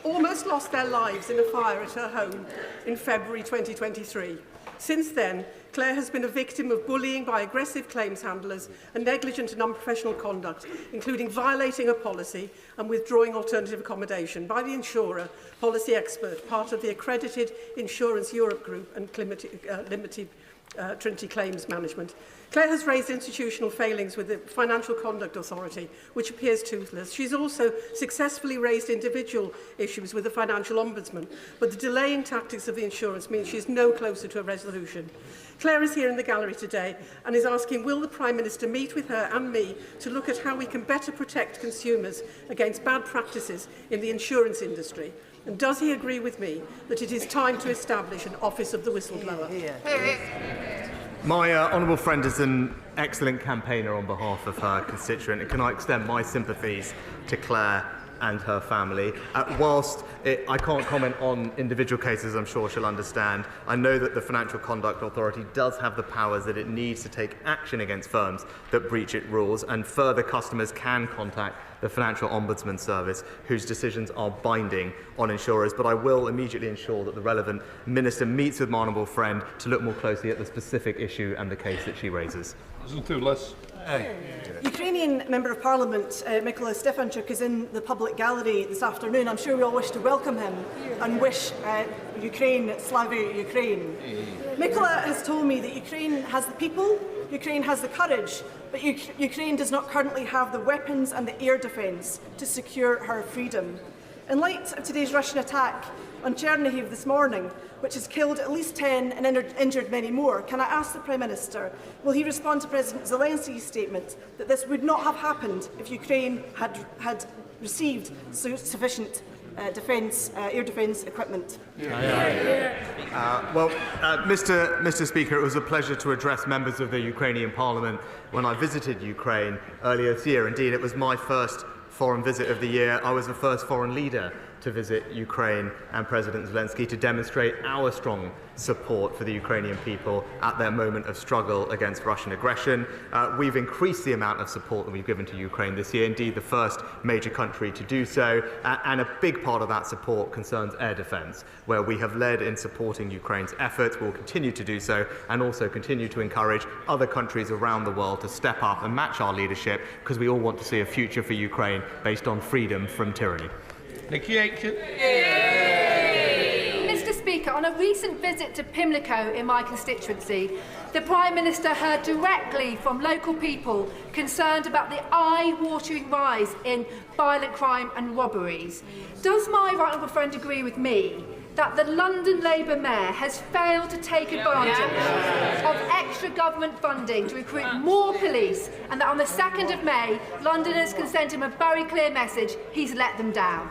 almost lost their lives in a fire at her home in February 2023. Since then, Claire has been a victim of bullying by aggressive claims handlers and negligent and unprofessional conduct, including violating a policy and withdrawing alternative accommodation by the insurer, Policy Expert, part of the accredited Insurance Europe Group and Limited Trinity Claims Management. Claire has raised institutional failings with the Financial Conduct Authority, which appears toothless. She's also successfully raised individual issues with the Financial Ombudsman, but the delaying tactics of the insurance means she's no closer to a resolution. Claire is here in the gallery today and is asking, will the Prime Minister meet with her and me to look at how we can better protect consumers against bad practices in the insurance industry? And does he agree with me that it is time to establish an Office of the Whistleblower? My honourable friend is an excellent campaigner on behalf of her constituent, and can I extend my sympathies to Claire and her family. Whilst I can't comment on individual cases, I'm sure she'll understand, I know that the Financial Conduct Authority does have the powers that it needs to take action against firms that breach its rules, and further customers can contact the Financial Ombudsman Service, whose decisions are binding on insurers. But I will immediately ensure that the relevant minister meets with my honourable friend to look more closely at the specific issue and the case that she raises. Ukrainian Member of Parliament Mykola Stefanchuk is in the public gallery this afternoon. I'm sure we all wish to welcome him and wish Ukraine, Slava Ukraine. Mykola has told me that Ukraine has the people, Ukraine has the courage, but Ukraine does not currently have the weapons and the air defence to secure her freedom. In light of today's Russian attack on Chernihiv this morning, which has killed at least 10 and injured many more, can I ask the Prime Minister, will he respond to President Zelensky's statement that this would not have happened if Ukraine had received sufficient air defence equipment? Mr. Speaker, it was a pleasure to address members of the Ukrainian Parliament when I visited Ukraine earlier this year. Indeed, it was my first foreign visit of the year. I was the first foreign leader to visit Ukraine and President Zelensky to demonstrate our strong support for the Ukrainian people at their moment of struggle against Russian aggression. We've increased the amount of support that we've given to Ukraine this year, indeed the first major country to do so, and a big part of that support concerns air defence, where we have led in supporting Ukraine's efforts. We'll continue to do so, and also continue to encourage other countries around the world to step up and match our leadership, because we all want to see a future for Ukraine based on freedom from tyranny. Nicky Aitken. Mr Speaker, on a recent visit to Pimlico in my constituency, the Prime Minister heard directly from local people concerned about the eye-watering rise in violent crime and robberies. Does my right honourable friend agree with me that the London Labour Mayor has failed to take advantage of extra government funding to recruit more police, and that on the 2nd of May, Londoners can send him a very clear message: he's let them down?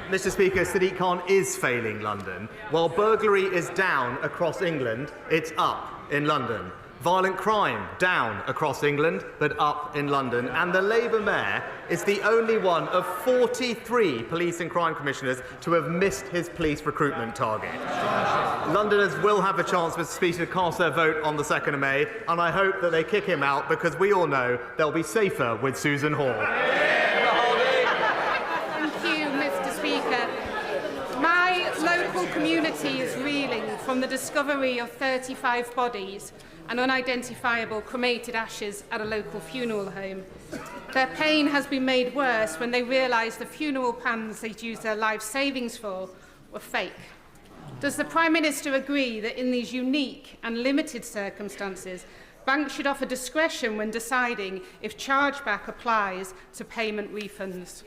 Mr Speaker, Sadiq Khan is failing London. While burglary is down across England, it's up in London. Violent crime down across England, but up in London. And the Labour Mayor is the only one of 43 police and crime commissioners to have missed his police recruitment target. Londoners will have a chance, Mr Speaker, to cast their vote on the 2nd of May, and I hope that they kick him out, because we all know they'll be safer with Susan Hall. My local community is reeling from the discovery of 35 bodies and unidentifiable cremated ashes at a local funeral home. Their pain has been made worse when they realise the funeral plans they'd used their life savings for were fake. Does the Prime Minister agree that in these unique and limited circumstances, banks should offer discretion when deciding if chargeback applies to payment refunds?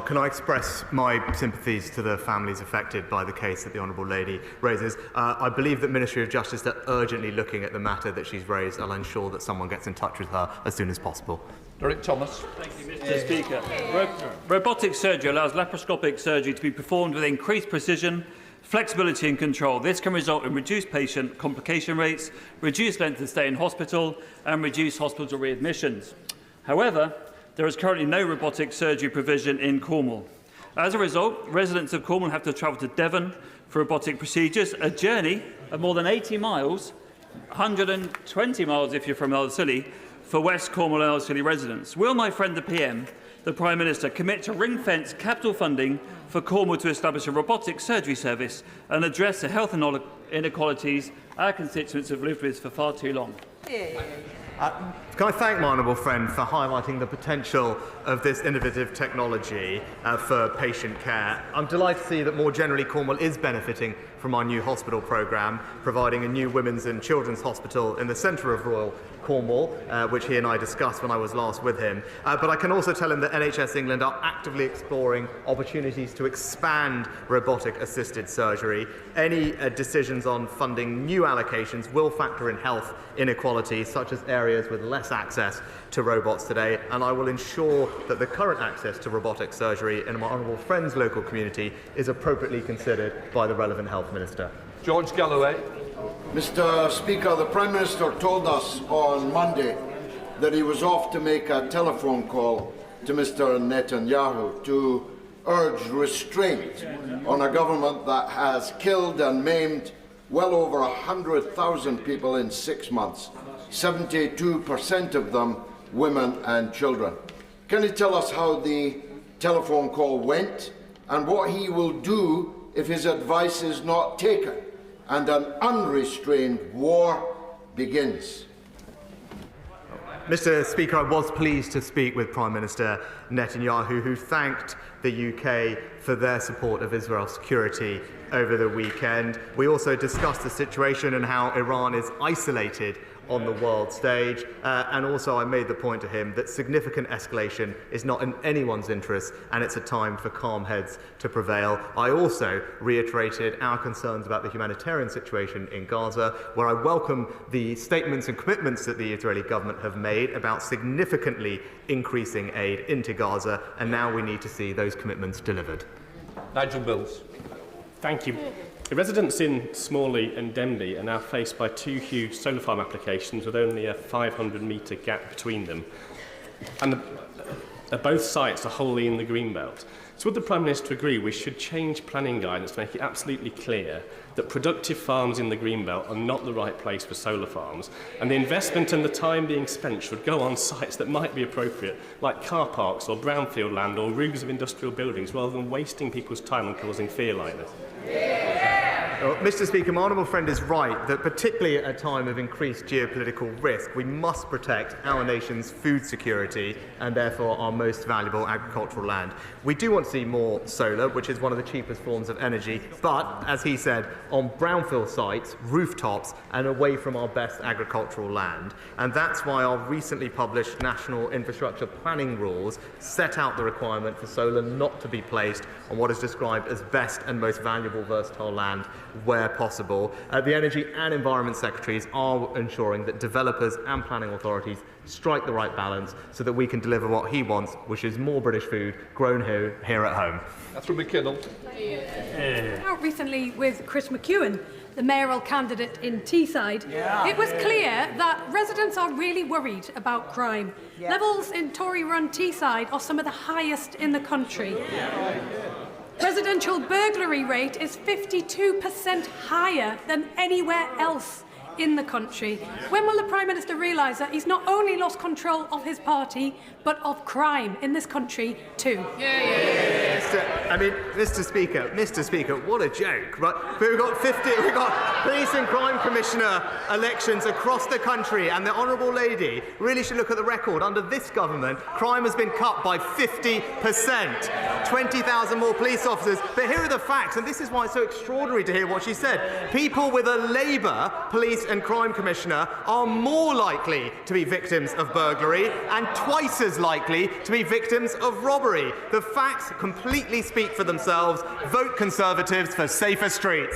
Can I express my sympathies to the families affected by the case that the Honourable Lady raises? I believe that Ministry of Justice are urgently looking at the matter that she's raised. I'll ensure that someone gets in touch with her as soon as possible. Derek Thomas. Thank you, Mr Speaker. Robotic surgery allows laparoscopic surgery to be performed with increased precision, flexibility and control. This can result in reduced patient complication rates, reduced length of stay in hospital and reduced hospital readmissions. However, there is currently no robotic surgery provision in Cornwall. As a result, residents of Cornwall have to travel to Devon for robotic procedures, a journey of more than 80 miles, 120 miles if you're from Ellerslie, for West Cornwall and Ellerslie residents. Will my friend the PM, the Prime Minister, commit to ring-fence capital funding for Cornwall to establish a robotic surgery service and address the health inequalities our constituents have lived with for far too long? Can I thank my honourable friend for highlighting the potential of this innovative technology for patient care? I'm delighted to see that more generally Cornwall is benefiting from our new hospital programme, providing a new women's and children's hospital in the centre of Royal Cornwall, which he and I discussed when I was last with him. But I can also tell him that NHS England are actively exploring opportunities to expand robotic-assisted surgery. Any decisions on funding new allocations will factor in health inequalities, such as areas with less access to robots today, and I will ensure that the current access to robotic surgery in my honourable friend's local community is appropriately considered by the relevant Health Minister. George Galloway. Mr Speaker, the Prime Minister told us on Monday that he was off to make a telephone call to Mr Netanyahu to urge restraint on a government that has killed and maimed well over 100,000 people in 6 months, 72% of them women and children. Can he tell us how the telephone call went and what he will do if his advice is not taken and an unrestrained war begins? Mr Speaker, I was pleased to speak with Prime Minister Netanyahu, who thanked the UK for their support of Israel's security over the weekend. We also discussed the situation and how Iran is isolated on the world stage, and also I made the point to him that significant escalation is not in anyone's interest, and it's a time for calm heads to prevail. I also reiterated our concerns about the humanitarian situation in Gaza, where I welcome the statements and commitments that the Israeli government have made about significantly increasing aid into Gaza, and now we need to see those commitments delivered. Nigel Mills. Thank you. The residents in Smalley and Denby are now faced by two huge solar farm applications with only a 500-metre gap between them. And both sites are wholly in the Greenbelt. So would the Prime Minister agree we should change planning guidance to make it absolutely clear that productive farms in the Greenbelt are not the right place for solar farms, and the investment and the time being spent should go on sites that might be appropriate, like car parks or brownfield land or roofs of industrial buildings, rather than wasting people's time and causing fear like this? Well, Mr. Speaker, my honourable friend is right that particularly at a time of increased geopolitical risk, we must protect our nation's food security and therefore our most valuable agricultural land. We do want to see more solar, which is one of the cheapest forms of energy, but, as he said, on brownfield sites, rooftops, and away from our best agricultural land. And that's why our recently published National Infrastructure Planning Rules set out the requirement for solar not to be placed on what is described as best and most valuable versatile land where possible. The Energy and Environment Secretaries are ensuring that developers and planning authorities strike the right balance so that we can deliver what he wants, which is more British food grown here at home. That's from McKinnell. Out recently with Chris McEwen, the mayoral candidate in Teesside, it was clear that residents are really worried about crime. Levels in Tory-run Teesside are some of the highest in the country. Residential burglary rate is 52% higher than anywhere else in the country. When will the Prime Minister realise that he's not only lost control of his party, but of crime in this country too? Mr. Speaker, what a joke, right? But we've got police and crime commissioner elections across the country, and the honourable lady really should look at the record. Under this government, crime has been cut by 50%. 20,000 more police officers. But here are the facts, and this is why it's so extraordinary to hear what she said. People with a Labour police and crime commissioner are more likely to be victims of burglary and twice as likely to be victims of robbery. The facts completely speak for themselves. Vote Conservatives for safer streets.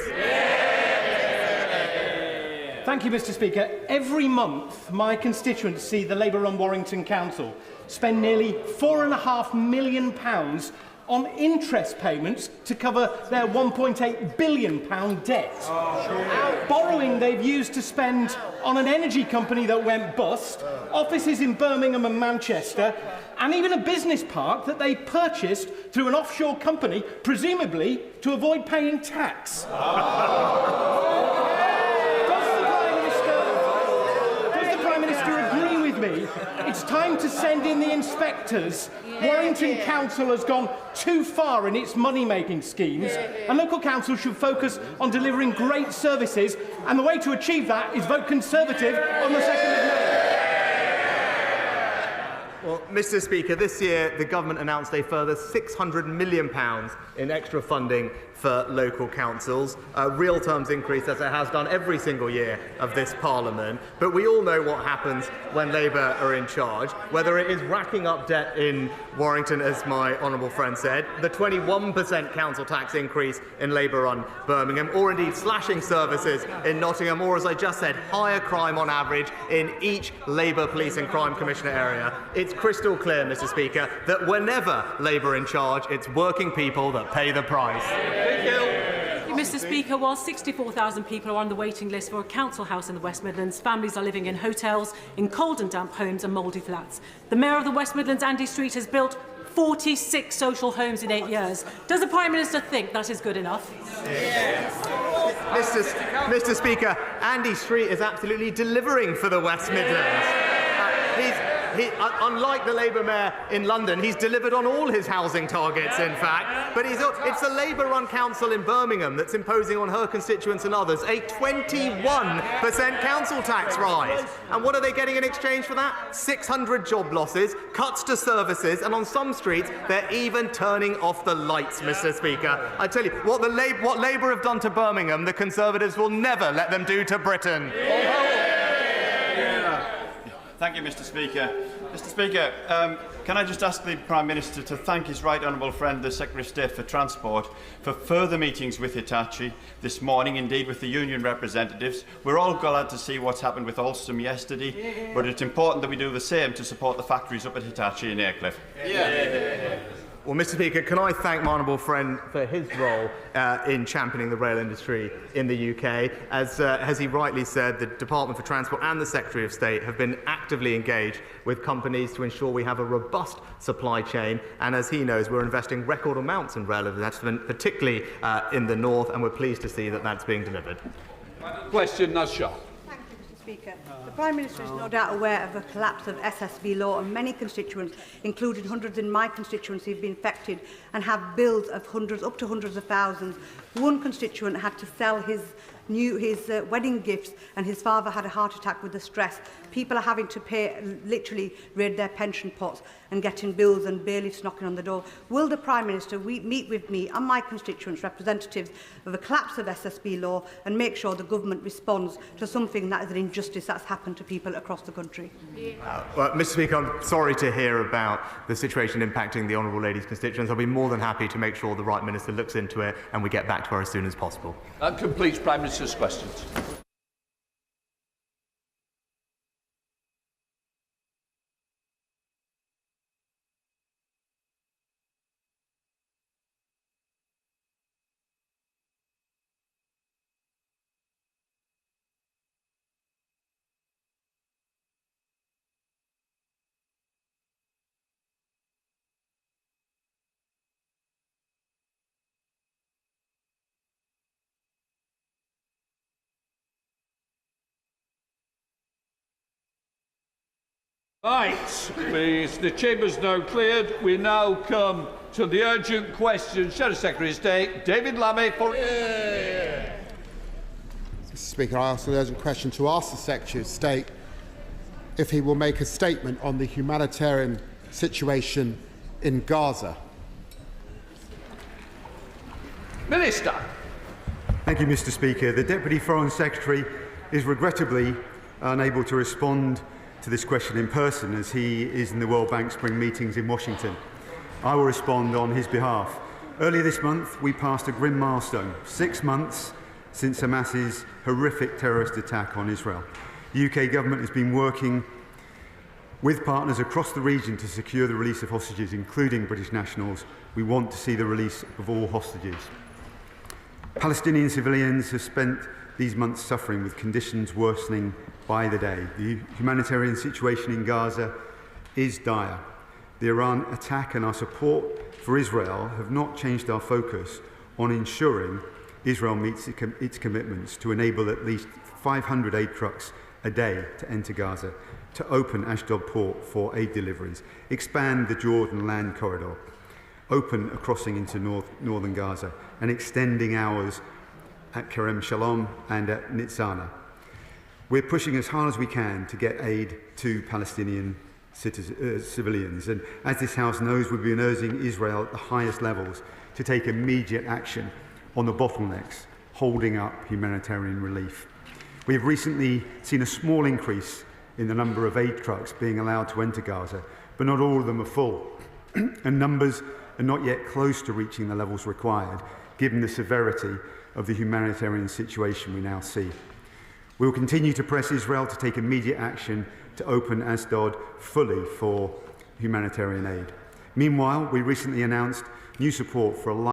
Thank you, Mr. Speaker. Every month, my constituents see the Labour-run Warrington Council spend nearly £4.5 million on interest payments to cover their £1.8 billion debt. Borrowing they've used to spend on an energy company that went bust, offices in Birmingham and Manchester, and even a business park that they purchased through an offshore company, presumably to avoid paying tax. Does the Prime Minister agree with me? It's time to send in the inspectors. Warrington Council has gone too far in its money-making schemes, and local councils should focus on delivering great services, and the way to achieve that is vote Conservative on the 2nd of May. Well, Mr. Speaker, this year the government announced a further £600 million in extra funding for local councils, a real terms increase as it has done every single year of this Parliament. But we all know what happens when Labour are in charge, whether it is racking up debt in Warrington, as my honourable friend said, the 21% council tax increase in Labour-run Birmingham, or indeed slashing services in Nottingham, or, as I just said, higher crime on average in each Labour Police and Crime Commissioner area. It's crystal clear, Mr. Speaker, that whenever Labour are in charge, it's working people that pay the price. Mr. Speaker, while 64,000 people are on the waiting list for a council house in the West Midlands, families are living in hotels, in cold and damp homes and mouldy flats. The Mayor of the West Midlands, Andy Street, has built 46 social homes in 8 years. Does the Prime Minister think that is good enough? Mr. Speaker, Andy Street is absolutely delivering for the West Midlands. Unlike the Labour mayor in London, he's delivered on all his housing targets, in fact. But it's the Labour-run council in Birmingham that's imposing on her constituents and others a 21% council tax rise. And what are they getting in exchange for that? 600 job losses, cuts to services, and on some streets, they're even turning off the lights, Mr. Speaker. I tell you, what Labour have done to Birmingham, the Conservatives will never let them do to Britain. Thank you, Mr. Speaker. Mr. Speaker, can I just ask the Prime Minister to thank his right honourable friend, the Secretary of State for Transport, for further meetings with Hitachi this morning, indeed with the union representatives. We're all glad to see what's happened with Alstom yesterday, but it's important that we do the same to support the factories up at Hitachi in Aycliffe. Well, Mr. Speaker, can I thank my honourable friend for his role in championing the rail industry in the UK. As he rightly said, the Department for Transport and the Secretary of State have been actively engaged with companies to ensure we have a robust supply chain. And as he knows, we're investing record amounts in rail investment, particularly in the north, and we're pleased to see that that's being delivered. Question, Nazshah. Speaker. The Prime Minister is no doubt aware of the collapse of SSB law, and many constituents, including hundreds in my constituency, have been affected and have bills of hundreds, up to hundreds of thousands. One constituent had to sell his wedding gifts, and his father had a heart attack with the stress. People are having to pay, literally raid their pension pots and getting bills and bailiffs knocking on the door. Will the Prime Minister meet with me and my constituents, representatives of the collapse of SSB law, and make sure the government responds to something that is an injustice that's happened to people across the country? Well, Mr. Speaker, I'm sorry to hear about the situation impacting the Honourable Lady's constituents. I'll be more than happy to make sure the right Minister looks into it and we get back to her as soon as possible. That completes Prime Minister's questions. Right, the Chamber's now cleared. We now come to the urgent question. Shadow Secretary of State, David Lammy for... Mr. Speaker, I ask the urgent question to ask the Secretary of State if he will make a statement on the humanitarian situation in Gaza. Minister. Thank you, Mr. Speaker. The Deputy Foreign Secretary is regrettably unable to respond to this question in person, as he is in the World Bank Spring meetings in Washington. I will respond on his behalf. Earlier this month, we passed a grim milestone, 6 months since Hamas's horrific terrorist attack on Israel. The UK government has been working with partners across the region to secure the release of hostages, including British nationals. We want to see the release of all hostages. Palestinian civilians have spent these months suffering, with conditions worsening by the day. The humanitarian situation in Gaza is dire. The Iran attack and our support for Israel have not changed our focus on ensuring Israel meets its commitments to enable at least 500 aid trucks a day to enter Gaza, to open Ashdod port for aid deliveries, expand the Jordan land corridor, open a crossing into northern Gaza, and extending hours at Kerem Shalom and at Nitzana. We're pushing as hard as we can to get aid to Palestinian civilians, and as this House knows, we've been urging Israel at the highest levels to take immediate action on the bottlenecks holding up humanitarian relief. We have recently seen a small increase in the number of aid trucks being allowed to enter Gaza, but not all of them are full, and numbers are not yet close to reaching the levels required, given the severity of the humanitarian situation we now see. We will continue to press Israel to take immediate action to open Ashdod fully for humanitarian aid. Meanwhile, we recently announced new support for a